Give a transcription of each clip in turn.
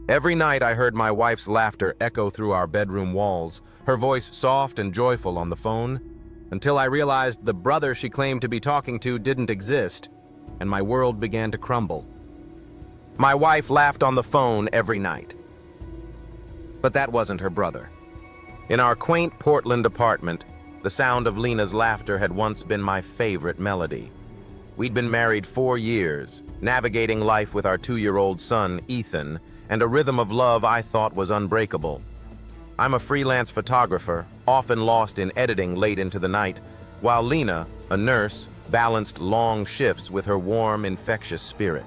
Every night I heard my wife's laughter echo through our bedroom walls, her voice soft and joyful on the phone, until I realized the brother she claimed to be talking to didn't exist, and my world began to crumble. My wife laughed on the phone every night. But that wasn't her brother. In our quaint Portland apartment, the sound of Lena's laughter had once been my favorite melody. We'd been married 4 years, navigating life with our 2-year-old son, Ethan, and a rhythm of love I thought was unbreakable. I'm a freelance photographer, often lost in editing late into the night, while Lena, a nurse, balanced long shifts with her warm, infectious spirit.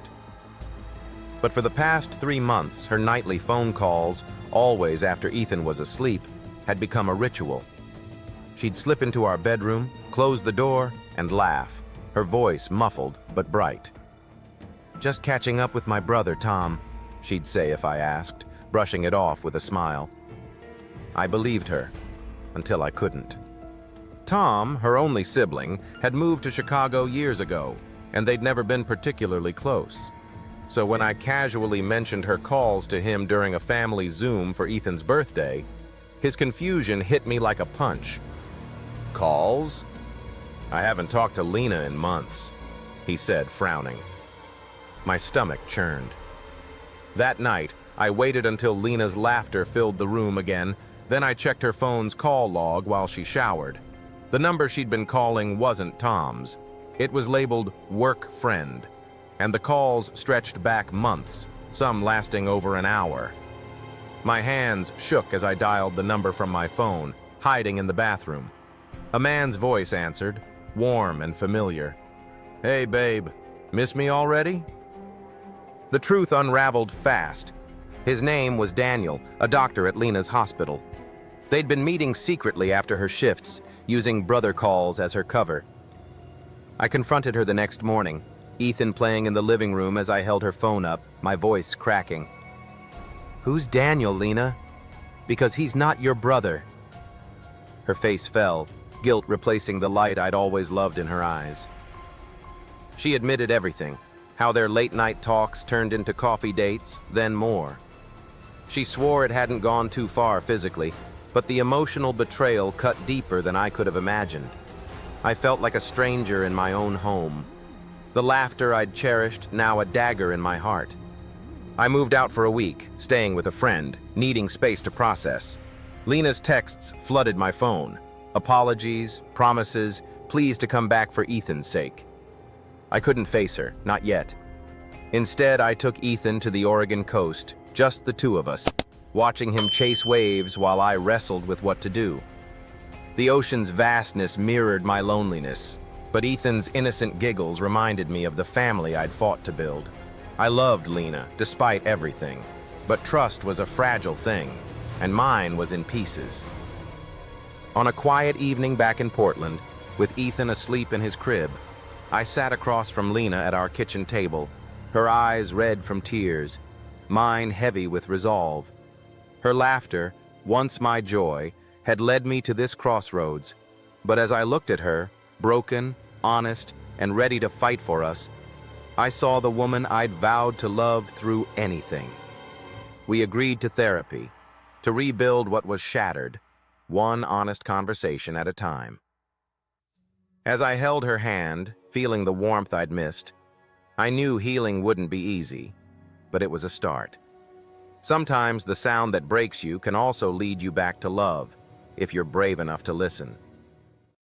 But for the past 3 months, her nightly phone calls, always after Ethan was asleep, had become a ritual. She'd slip into our bedroom, close the door, and laugh, her voice muffled but bright. "Just catching up with my brother, Tom," she'd say if I asked, brushing it off with a smile. I believed her, until I couldn't. Tom, her only sibling, had moved to Chicago years ago, and they'd never been particularly close. So when I casually mentioned her calls to him during a family Zoom for Ethan's birthday, his confusion hit me like a punch. "Calls? I haven't talked to Lena in months," he said, frowning. My stomach churned. That night, I waited until Lena's laughter filled the room again, then I checked her phone's call log while she showered. The number she'd been calling wasn't Tom's. It was labeled Work Friend, and the calls stretched back months, some lasting over an hour. My hands shook as I dialed the number from my phone, hiding in the bathroom. A man's voice answered, warm and familiar. "Hey, babe, miss me already?" The truth unraveled fast. His name was Daniel, a doctor at Lena's hospital. They'd been meeting secretly after her shifts, using brother calls as her cover. I confronted her the next morning, Ethan playing in the living room as I held her phone up, my voice cracking. "Who's Daniel, Lena? Because he's not your brother." Her face fell, guilt replacing the light I'd always loved in her eyes. She admitted everything, how their late-night talks turned into coffee dates, then more. She swore it hadn't gone too far physically, but the emotional betrayal cut deeper than I could have imagined. I felt like a stranger in my own home. The laughter I'd cherished, now a dagger in my heart. I moved out for a week, staying with a friend, needing space to process. Lena's texts flooded my phone. Apologies, promises, pleas to come back for Ethan's sake. I couldn't face her, not yet. Instead, I took Ethan to the Oregon coast, just the two of us, watching him chase waves while I wrestled with what to do. The ocean's vastness mirrored my loneliness, but Ethan's innocent giggles reminded me of the family I'd fought to build. I loved Lena, despite everything, but trust was a fragile thing, and mine was in pieces. On a quiet evening back in Portland, with Ethan asleep in his crib, I sat across from Lena at our kitchen table, her eyes red from tears, mine heavy with resolve. Her laughter, once my joy, had led me to this crossroads, but as I looked at her, broken, honest, and ready to fight for us, I saw the woman I'd vowed to love through anything. We agreed to therapy, to rebuild what was shattered, one honest conversation at a time. As I held her hand, feeling the warmth I'd missed, I knew healing wouldn't be easy, but it was a start. Sometimes the sound that breaks you can also lead you back to love, if you're brave enough to listen.